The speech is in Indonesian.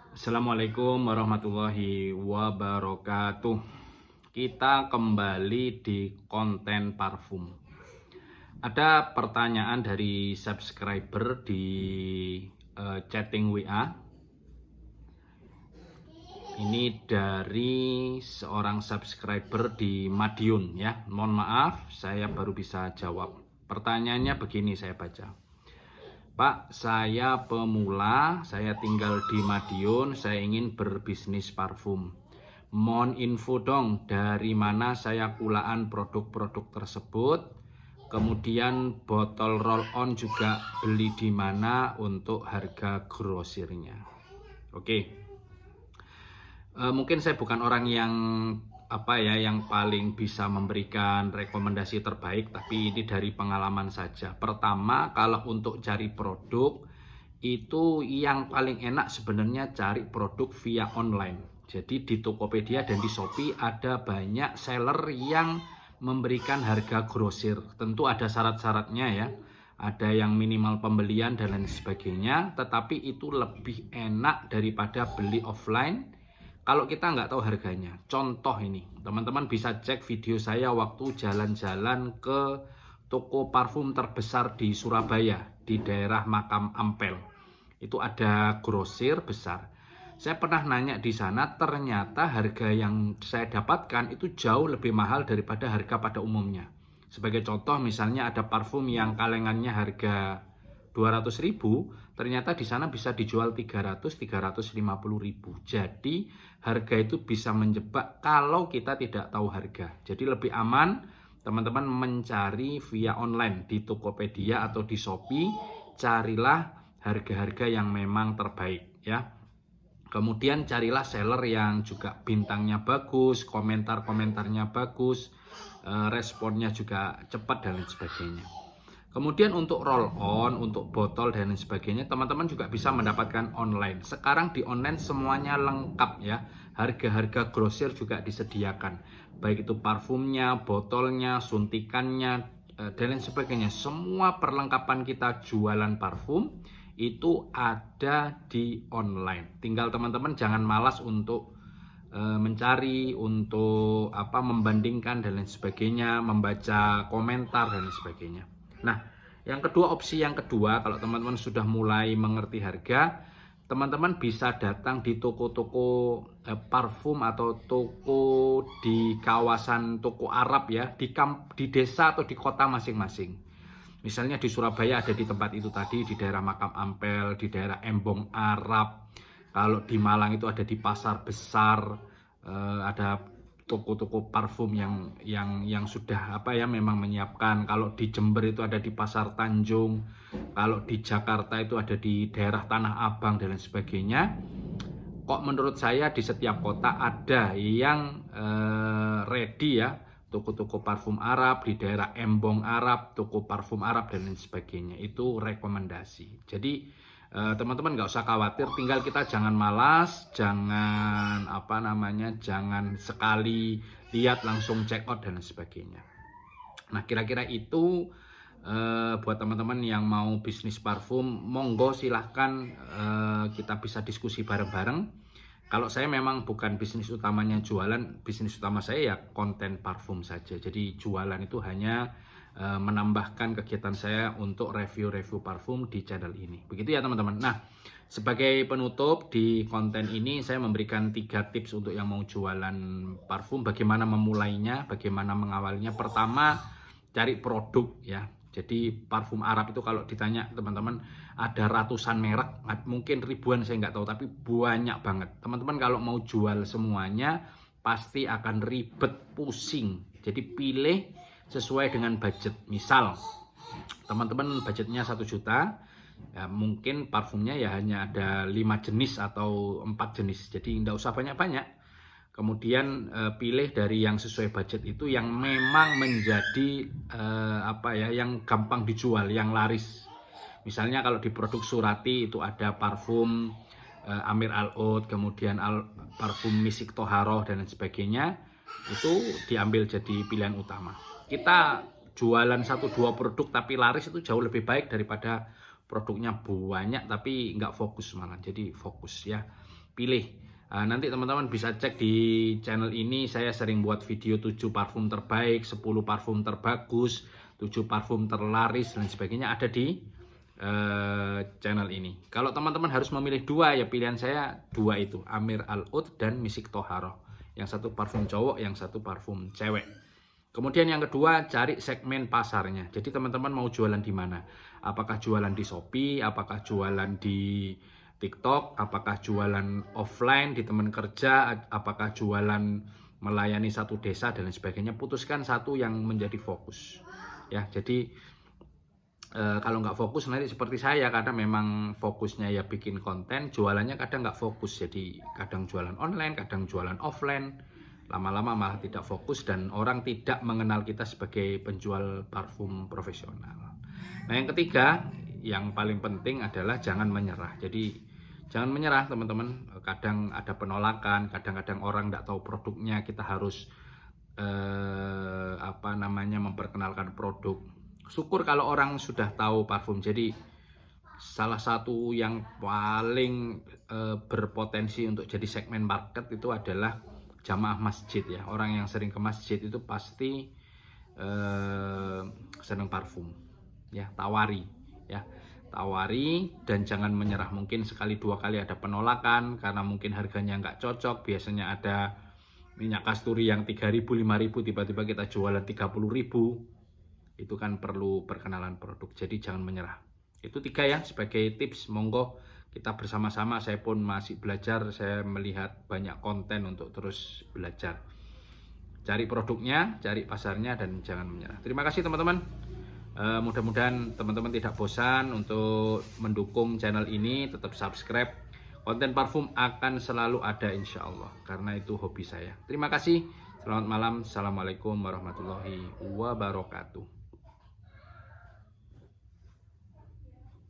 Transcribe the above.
Assalamualaikum warahmatullahi wabarakatuh. Kita kembali di konten parfum. Ada pertanyaan dari subscriber di chatting WA. Ini dari seorang subscriber di Madiun ya. Mohon maaf, saya baru bisa jawab. Pertanyaannya begini, saya baca. Pak, saya pemula, saya tinggal di Madiun, saya ingin berbisnis parfum. Mohon info dong dari mana saya kulaan produk-produk tersebut. Kemudian botol roll on juga beli di mana untuk harga grosirnya. Oke. Mungkin saya bukan orang yang yang paling bisa memberikan rekomendasi terbaik, tapi ini dari pengalaman saja. Pertama, kalau untuk cari produk itu yang paling enak sebenarnya cari produk via online. Jadi di Tokopedia dan di Shopee ada banyak seller yang memberikan harga grosir. Tentu ada syarat-syaratnya ya. Ada yang minimal pembelian dan lain sebagainya, tetapi itu lebih enak daripada beli offline kalau kita nggak tahu harganya. Contoh ini, teman-teman bisa cek video saya waktu jalan-jalan ke toko parfum terbesar di Surabaya, di daerah Makam Ampel. Itu ada grosir besar. Saya pernah nanya di sana, ternyata harga yang saya dapatkan itu jauh lebih mahal daripada harga pada umumnya. Sebagai contoh, misalnya ada parfum yang kalengannya harga 200.000, ternyata di sana bisa dijual 300-350.000. Jadi harga itu bisa menjebak kalau kita tidak tahu harga. Jadi lebih aman teman-teman mencari via online di Tokopedia atau di Shopee. Carilah harga-harga yang memang terbaik ya. Kemudian carilah seller yang juga bintangnya bagus, komentar-komentarnya bagus, responnya juga cepat dan lain sebagainya. Kemudian untuk roll on, untuk botol dan lain sebagainya, teman-teman juga bisa mendapatkan online. Sekarang di online semuanya lengkap ya. Harga-harga grosir juga disediakan. Baik itu parfumnya, botolnya, suntikannya, dan lain sebagainya. Semua perlengkapan kita jualan parfum itu ada di online. Tinggal teman-teman jangan malas untuk mencari, untuk membandingkan dan lain sebagainya, membaca komentar dan lain sebagainya. Nah, opsi yang kedua, kalau teman-teman sudah mulai mengerti harga, teman-teman bisa datang di toko-toko parfum atau toko di kawasan toko Arab ya, di desa atau di kota masing-masing. Misalnya di Surabaya ada di tempat itu tadi, di daerah Makam Ampel, di daerah Embong Arab. Kalau di Malang itu ada di Pasar Besar, ada toko-toko parfum yang sudah memang menyiapkan. Kalau di Jember itu ada di Pasar Tanjung, kalau di Jakarta itu ada di daerah Tanah Abang dan lain sebagainya. Kok menurut saya di setiap kota ada yang ready ya, toko-toko parfum Arab di daerah Embong Arab, toko parfum Arab dan lain sebagainya. Itu rekomendasi. Jadi teman-teman nggak usah khawatir, tinggal kita jangan malas, jangan jangan sekali lihat langsung check out dan lain sebagainya. Nah, kira-kira itu buat teman-teman yang mau bisnis parfum, monggo silahkan kita bisa diskusi bareng-bareng. Kalau saya memang bukan bisnis utamanya jualan, bisnis utama saya ya konten parfum saja. Jadi jualan itu hanya menambahkan kegiatan saya untuk review-review parfum di channel ini. Begitu ya teman-teman. Nah, sebagai penutup di konten ini saya memberikan 3 tips untuk yang mau jualan parfum, bagaimana memulainya, bagaimana mengawalnya. Pertama, cari produk ya. Jadi parfum Arab itu kalau ditanya teman-teman ada ratusan merek, mungkin ribuan saya nggak tahu, tapi banyak banget. Teman-teman kalau mau jual semuanya pasti akan ribet, pusing. Jadi pilih sesuai dengan budget. Misal teman-teman budgetnya 1 juta, ya mungkin parfumnya ya hanya ada 5 jenis atau 4 jenis. Jadi nggak usah banyak-banyak. Kemudian pilih dari yang sesuai budget itu, yang memang menjadi yang gampang dijual, yang laris. Misalnya kalau di produk Surati itu ada parfum Amir Al Oud, kemudian parfum Misik Toharoh dan lain sebagainya. Itu diambil jadi pilihan utama. Kita jualan 1-2 produk tapi laris itu jauh lebih baik daripada produknya banyak tapi nggak fokus malah. Jadi fokus ya. pilih. Nanti teman-teman bisa cek di channel ini, saya sering buat video 7 parfum terbaik, 10 parfum terbagus, 7 parfum terlaris dan sebagainya, ada di channel ini. Kalau teman-teman harus memilih 2, ya pilihan saya 2 itu, Amir Al Oud dan Misik Toharoh. Yang satu parfum cowok, yang satu parfum cewek. Kemudian yang kedua, cari segmen pasarnya. Jadi teman-teman mau jualan di mana? Apakah jualan di Shopee, apakah jualan di TikTok, apakah jualan offline di teman kerja, apakah jualan melayani satu desa dan lain sebagainya. Putuskan satu yang menjadi fokus. Ya, jadi kalau nggak fokus nanti seperti saya, kadang memang fokusnya ya bikin konten, jualannya kadang nggak fokus. Jadi kadang jualan online, kadang jualan offline. Lama-lama malah tidak fokus dan orang tidak mengenal kita sebagai penjual parfum profesional. Nah, yang ketiga, yang paling penting adalah jangan menyerah. Jadi jangan menyerah teman-teman. Kadang ada penolakan, kadang-kadang orang nggak tahu produknya, kita harus memperkenalkan produk. Syukur kalau orang sudah tahu parfum. Jadi salah satu yang paling berpotensi untuk jadi segmen market itu adalah jamaah masjid ya. Orang yang sering ke masjid itu pasti senang parfum. Ya, tawari ya. Tawari dan jangan menyerah. Mungkin sekali 2 kali ada penolakan karena mungkin harganya nggak cocok. Biasanya ada minyak kasturi yang 3.000, 5.000, tiba-tiba kita jualan 30.000. Itu kan perlu perkenalan produk. Jadi jangan menyerah. Itu 3 ya sebagai tips. Monggo kita bersama-sama. Saya pun masih belajar. Saya melihat banyak konten untuk terus belajar. Cari produknya, cari pasarnya, dan jangan menyerah. Terima kasih teman-teman. Mudah-mudahan teman-teman tidak bosan untuk mendukung channel ini. Tetap subscribe. Konten parfum akan selalu ada insya Allah, karena itu hobi saya. Terima kasih. Selamat malam. Assalamualaikum warahmatullahi wabarakatuh.